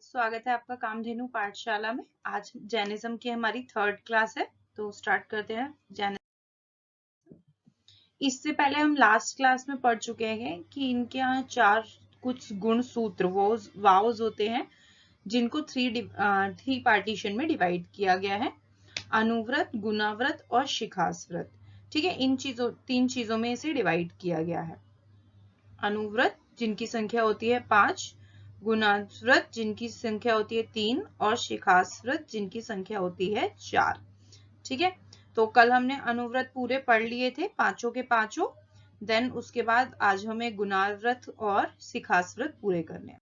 स्वागत है आपका कामधेनु पाठशाला में। आज जैनिज्म की हमारी 3rd क्लास है, तो स्टार्ट करते हैं जैनिज्म। इससे पहले हम लास्ट क्लास में पढ़ चुके हैं कि इनके यहाँ 4 कुछ गुण सूत्र वाउज होते हैं, जिनको 3 पार्टीशन में डिवाइड किया गया है: अनुव्रत, गुणाव्रत और शिखास व्रत। ठीक है, इन 3 चीजों में इसे डिवाइड किया गया है। अनुव्रत जिनकी संख्या होती है 5, गुणाव्रत जिनकी संख्या होती है 3 और शिखास व्रत जिनकी संख्या होती है 4। ठीक है, तो कल हमने अनुव्रत पूरे पढ़ लिए थे, पांचों के पांचों। देन उसके बाद आज हमें गुणाव्रत और शिखास व्रत पूरे करने हैं।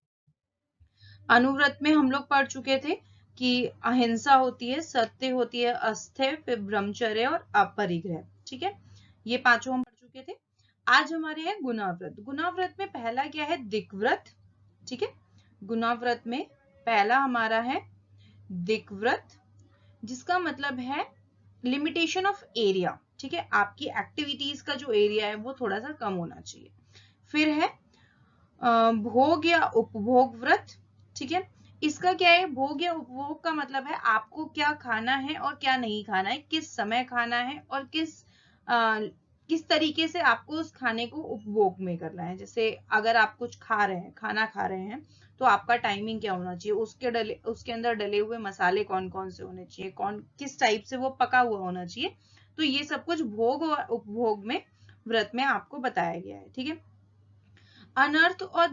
अनुव्रत में हम लोग पढ़ चुके थे कि अहिंसा होती है, सत्य होती है, अस्थेय, फिर ब्रह्मचर्य और अपरिग्रह। ठीक है, ये पांचों हम पढ़ चुके थे। आज हमारे हैं गुणाव्रत। गुणाव्रत में पहला क्या है? दिक्व्रत। ठीक है, गुणाव्रत में पहला हमारा है दिक्व्रत, जिसका मतलब है लिमिटेशन ऑफ एरिया। ठीक है, आपकी एक्टिविटीज का जो एरिया है वो थोड़ा सा कम होना चाहिए। फिर है भोग या उपभोग व्रत। ठीक है, इसका क्या है? भोग या उपभोग का मतलब है आपको क्या खाना है और क्या नहीं खाना है, किस समय खाना है और किस तरीके से आपको उस खाने को उपभोग में करना है। जैसे अगर आप कुछ खा रहे हैं, खाना खा रहे हैं, तो आपका टाइमिंग क्या होना चाहिए, उसके अंदर डले हुए मसाले कौन कौन से होने चाहिए, किस टाइप से वो पका हुआ होना चाहिए। तो ये सब कुछ भोग और उपभोग में व्रत में आपको बताया गया है। ठीक है, अनर्थ और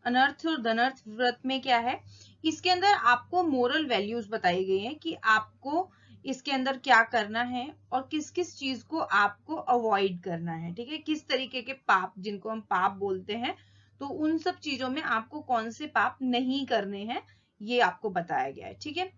धनर्थ व्रत में क्या है? इसके अंदर आपको मोरल वैल्यूज बताई गई हैं कि आपको इसके अंदर क्या करना है और किस किस चीज को आपको अवॉइड करना है। ठीक है, किस तरीके के पाप, जिनको हम पाप बोलते हैं, तो उन सब चीजों में आपको कौन से पाप नहीं करने हैं, ये आपको बताया गया है। ठीक है,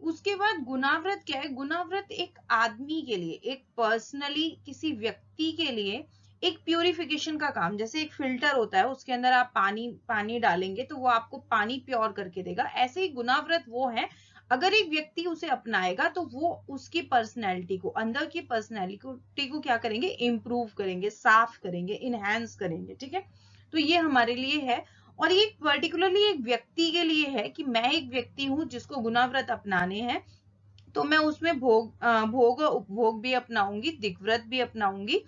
उसके बाद गुणाव्रत क्या है? गुणाव्रत एक आदमी के लिए, एक पर्सनली किसी व्यक्ति के लिए एक प्यूरिफिकेशन का काम, जैसे एक फिल्टर होता है, उसके अंदर आप पानी डालेंगे तो वो आपको पानी प्योर करके देगा। ऐसे ही गुणाव्रत वो है, अगर एक व्यक्ति उसे अपनाएगा तो वो उसकी पर्सनैलिटी को, अंदर की पर्सनैलिटी को क्या करेंगे? इंप्रूव करेंगे, साफ करेंगे, इनहेंस करेंगे। ठीक है, तो ये हमारे लिए है, और ये पर्टिकुलरली एक व्यक्ति के लिए है कि मैं एक व्यक्ति हूं जिसको गुणाव्रत अपनाने हैं, तो मैं उसमें भोग और उपभोग भी अपनाऊंगी, दिक्व्रत भी अपनाऊंगी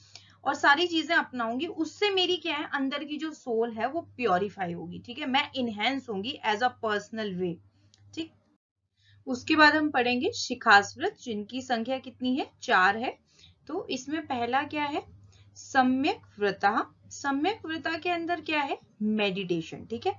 और सारी चीजें अपनाऊंगी। उससे मेरी क्या है? अंदर की जो सोल है वो प्योरीफाई होगी। ठीक है, मैं इनहेंस होंगी एज अ पर्सनल वे। ठीक, उसके बाद हम पढ़ेंगे शिखास व्रत, जिनकी संख्या कितनी है? 4 है। तो इसमें पहला क्या है? सम्यक व्रता। सम्यक व्रता के अंदर क्या है? मेडिटेशन। ठीक है,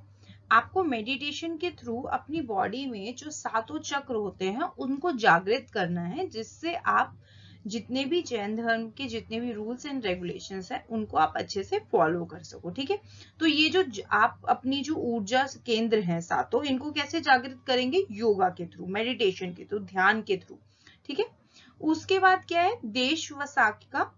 आपको मेडिटेशन के थ्रू अपनी बॉडी में जो 7 चक्र होते हैं उनको जागृत करना है, जिससे आप जितने भी जैन धर्म के जितने भी रूल्स एंड रेगुलेशंस हैं उनको आप अच्छे से फॉलो कर सको। ठीक है, तो ये जो आप अपनी जो ऊर्जा केंद्र हैं 7, इनको कैसे जागृत करेंगे? योगा के थ्रू, मेडिटेशन के थ्रू, ध्यान के थ्रू। ठीक है, उसके बाद क्या है? देश वसाख का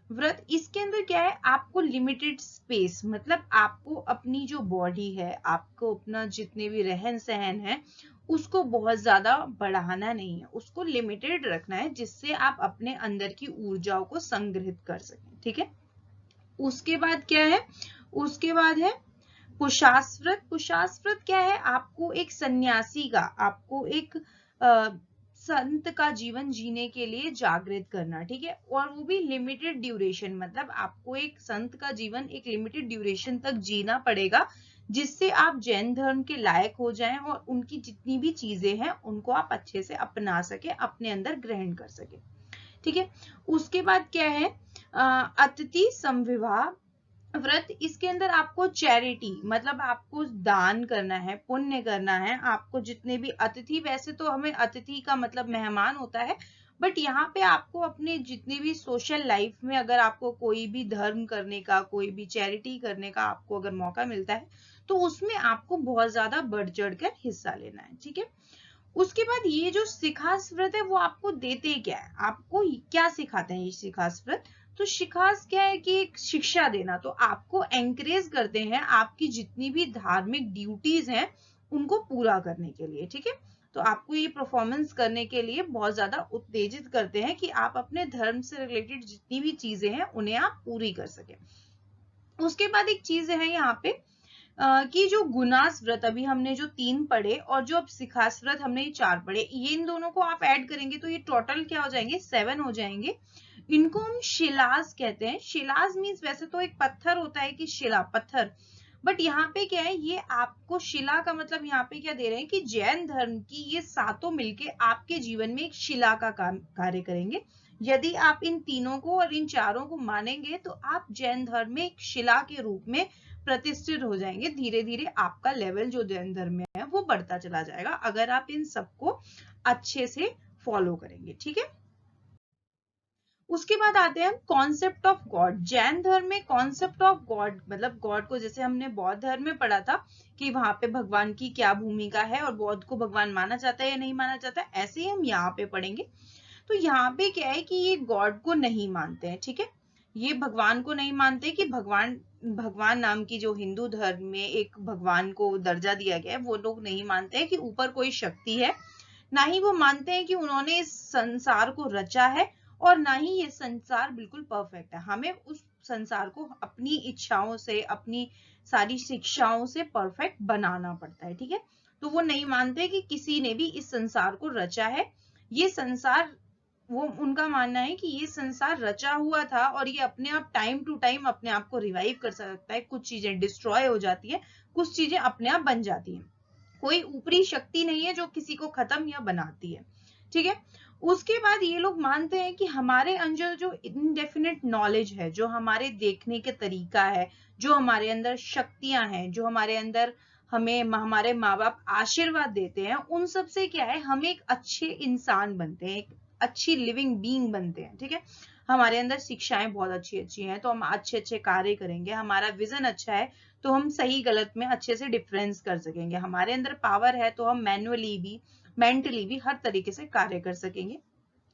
व्रत। इसके अंदर क्या है? आपको लिमिटेड स्पेस, मतलब आपको अपनी जो बॉडी है, आपको अपना जितने भी रहन सहन है, उसको बहुत ज्यादा बढ़ाना नहीं है, उसको लिमिटेड रखना है, जिससे आप अपने अंदर की ऊर्जाओं को संग्रहित कर सकें। ठीक है, उसके बाद क्या है? उसके बाद है पुशास व्रत। पुशास व्रत क्या है? आपको एक सन्यासी का, आपको एक संत का जीवन जीने के लिए जागृत करना। ठीक है, और वो भी लिमिटेड ड्यूरेशन, मतलब आपको एक संत का जीवन एक लिमिटेड ड्यूरेशन तक जीना पड़ेगा, जिससे आप जैन धर्म के लायक हो जाएं और उनकी जितनी भी चीजें हैं उनको आप अच्छे से अपना सके, अपने अंदर ग्रहण कर सके। ठीक है, उसके बाद क्या है? अतिथि समविवाह व्रत। इसके अंदर आपको चैरिटी, मतलब आपको दान करना है, पुण्य करना है। आपको जितने भी अतिथि, वैसे तो हमें अतिथि का मतलब मेहमान होता है, बट यहाँ पे आपको अपने जितनी भी सोशल लाइफ में अगर आपको कोई भी धर्म करने का, कोई भी चैरिटी करने का आपको अगर मौका मिलता है, तो उसमें आपको बहुत ज्यादा बढ़ चढ़ कर हिस्सा लेना है। ठीक है, उसके बाद ये जो शिखास व्रत है वो आपको देते क्या है? आपको क्या सिखाते हैं ये शिखास व्रत? तो शिखास क्या है कि एक शिक्षा देना, तो आपको एंकरेज करते हैं आपकी जितनी भी धार्मिक ड्यूटीज हैं उनको पूरा करने के लिए। ठीक है, तो आपको ये परफॉर्मेंस करने के लिए बहुत ज्यादा उत्तेजित करते हैं कि आप अपने धर्म से रिलेटेड जितनी भी चीजें हैं उन्हें आप पूरी कर सके। उसके बाद एक चीज है यहाँ पे कि जो गुनास व्रत अभी हमने जो 3 पढ़े और जो अब सिखास व्रत हमने ये 4 पढ़े, ये इन दोनों को आप ऐड करेंगे तो ये टोटल क्या हो जाएंगे, 7 हो जाएंगे। इनको हम शिलास कहते हैं। शिलास मीन्स वैसे तो एक पत्थर होता है कि शिला पत्थर, बट यहाँ पे क्या है, ये आपको शिला का मतलब यहाँ पे क्या दे रहे हैं कि जैन धर्म की ये सातों मिलके आपके जीवन में एक शिला का कार्य करेंगे। यदि आप इन तीनों को और इन चारों को मानेंगे तो आप जैन धर्म में एक शिला के रूप में प्रतिष्ठित हो जाएंगे। धीरे धीरे आपका लेवल जो जैन धर्म में है वो बढ़ता चला जाएगा अगर आप इन सबको अच्छे से फॉलो करेंगे। ठीक है, उसके बाद आते हैं हम कॉन्सेप्ट ऑफ गॉड। जैन धर्म में कॉन्सेप्ट ऑफ गॉड मतलब गॉड को, जैसे हमने बौद्ध धर्म में पढ़ा था कि वहां पे भगवान की क्या भूमिका है और बौद्ध को भगवान माना जाता है या नहीं माना जाता है, ऐसे ही हम यहाँ पे पढ़ेंगे। तो यहाँ पे क्या है कि ये गॉड को नहीं मानते हैं। ठीक है, ये भगवान को नहीं मानते कि भगवान नाम की जो हिंदू धर्म में एक भगवान को दर्जा दिया गया है, वो लोग नहीं मानते हैं कि ऊपर कोई शक्ति है। ना ही वो मानते हैं कि उन्होंने इस संसार को रचा है और ना ही ये संसार बिल्कुल परफेक्ट है। हमें उस संसार को अपनी इच्छाओं से, अपनी सारी शिक्षाओं से परफेक्ट बनाना पड़ता है। ठीक है, तो वो नहीं मानते कि किसी ने भी इस संसार को रचा है। ये संसार, वो उनका मानना है कि ये संसार रचा हुआ था और ये अपने आप टाइम टू टाइम अपने आप को रिवाइव कर सकता है। कुछ चीजें डिस्ट्रॉय हो जाती है, कुछ चीजें अपने आप बन जाती हैं। कोई ऊपरी शक्ति नहीं है जो किसी को खत्म या बनाती है। ठीक है, उसके बाद ये लोग मानते हैं कि हमारे अंदर जो इनडेफिनेट नॉलेज है, जो हमारे देखने के तरीका है, जो हमारे अंदर शक्तियां हैं, जो हमारे अंदर हमें हमारे माँ बाप आशीर्वाद देते हैं, उन सब से क्या है, हम एक अच्छे इंसान बनते हैं, एक अच्छी लिविंग बीइंग बनते हैं। ठीक है, हमारे अंदर शिक्षाएं बहुत अच्छी अच्छी हैं तो हम अच्छे अच्छे कार्य करेंगे। हमारा विजन अच्छा है तो हम सही गलत में अच्छे से डिफरेंस कर सकेंगे। हमारे अंदर पावर है तो हम मैनुअली भी, मेंटली भी हर तरीके से कार्य कर सकेंगे।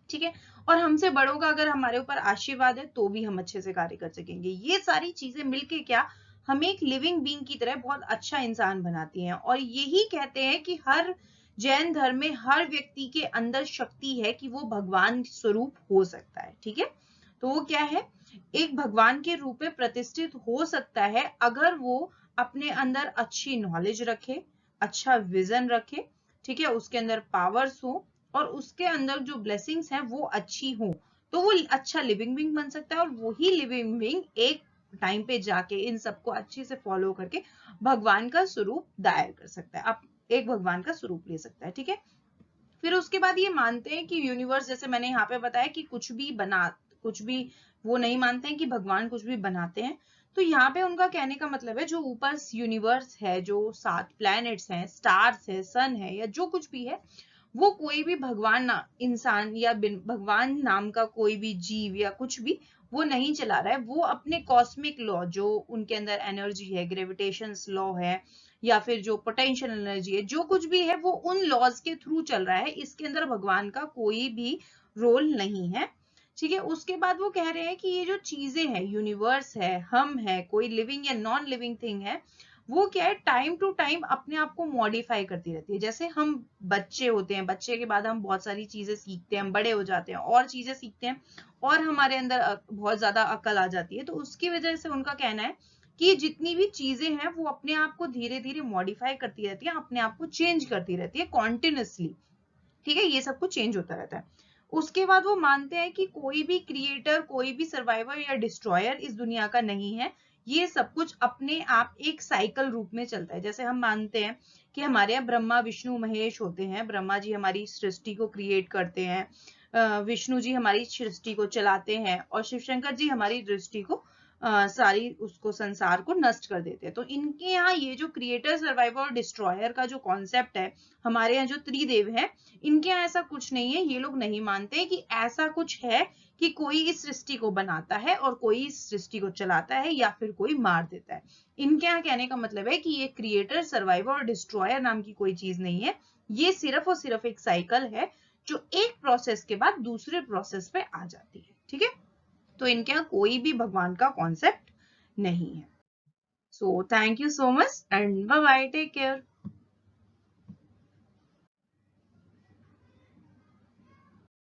ठीक है, और हमसे बड़ों का अगर हमारे ऊपर आशीर्वाद है तो भी हम अच्छे से कार्य कर सकेंगे। ये सारी चीजें मिलके क्या हमें एक लिविंग बीइंग की तरह बहुत अच्छा इंसान बनाती हैं। और यही कहते हैं कि हर जैन धर्म में हर व्यक्ति के अंदर शक्ति है कि वो भगवान स्वरूप हो सकता है। ठीक है, तो वो क्या है, एक भगवान के रूप में प्रतिष्ठित हो सकता है अगर वो अपने अंदर अच्छी नॉलेज रखे, अच्छा विजन रखे। ठीक है, उसके अंदर पावर्स हो और उसके अंदर जो ब्लेसिंग्स हैं वो अच्छी हो, तो वो अच्छा लिविंग बीइंग बन सकता है। और वही लिविंग बीइंग एक टाइम पे जाके इन सबको अच्छे से फॉलो करके भगवान का स्वरूप दायर कर सकता है, आप एक भगवान का स्वरूप ले सकता है। ठीक है, फिर उसके बाद ये मानते हैं कि यूनिवर्स, जैसे मैंने यहाँ पे बताया कि कुछ भी वो नहीं मानते हैं कि भगवान कुछ भी बनाते हैं। तो यहाँ पे उनका कहने का मतलब है जो ऊपर यूनिवर्स है, जो 7 प्लैनेट्स हैं, स्टार्स है, सन है, या जो कुछ भी है, वो कोई भी भगवान इंसान या भगवान नाम का कोई भी जीव या कुछ भी वो नहीं चला रहा है। वो अपने कॉस्मिक लॉ, जो उनके अंदर एनर्जी है, ग्रेविटेशन लॉ है, या फिर जो पोटेंशियल एनर्जी है, जो कुछ भी है, वो उन लॉज के थ्रू चल रहा है। इसके अंदर भगवान का कोई भी रोल नहीं है। ठीक है, उसके बाद वो कह रहे हैं कि ये जो चीजें हैं, यूनिवर्स है, हम है, कोई लिविंग या नॉन लिविंग थिंग है, वो क्या है, टाइम टू टाइम अपने आप को मॉडिफाई करती रहती है। जैसे हम बच्चे होते हैं, बच्चे के बाद हम बहुत सारी चीजें सीखते हैं, हम बड़े हो जाते हैं और चीजें सीखते हैं और हमारे अंदर बहुत ज्यादा अकल आ जाती है। तो उसकी वजह से उनका कहना है कि जितनी भी चीजें हैं वो अपने आप को धीरे धीरे मॉडिफाई करती रहती है, अपने आप को चेंज करती रहती है कॉन्टिन्यूसली। ठीक है, ये सब कुछ चेंज होता रहता है। उसके बाद वो मानते हैं कि कोई भी क्रिएटर, कोई भी सर्वाइवर या डिस्ट्रॉयर इस दुनिया का नहीं है। ये सब कुछ अपने आप एक साइकिल रूप में चलता है। जैसे हम मानते हैं कि हमारे यहाँ ब्रह्मा विष्णु महेश होते हैं। ब्रह्मा जी हमारी सृष्टि को क्रिएट करते हैं, विष्णु जी हमारी सृष्टि को चलाते हैं और शिव शंकर जी हमारी दृष्टि को सारी उसको संसार को नष्ट कर देते हैं। तो इनके यहाँ ये जो क्रिएटर, सर्वाइवर और डिस्ट्रॉयर का जो कॉन्सेप्ट है, हमारे यहाँ जो त्रिदेव है, इनके यहाँ ऐसा कुछ नहीं है। ये लोग नहीं मानते कि ऐसा कुछ है कि कोई इस सृष्टि को बनाता है और कोई इस सृष्टि को चलाता है या फिर कोई मार देता है। इनके यहाँ कहने का मतलब है कि ये क्रिएटर, सर्वाइवर और डिस्ट्रॉयर नाम की कोई चीज नहीं है। ये सिर्फ और सिर्फ एक साइकिल है जो एक प्रोसेस के बाद दूसरे प्रोसेस पे आ जाती है। ठीक है, तो इनके यहाँ कोई भी भगवान का कॉन्सेप्ट नहीं है। So thank you so much and bye bye, take care.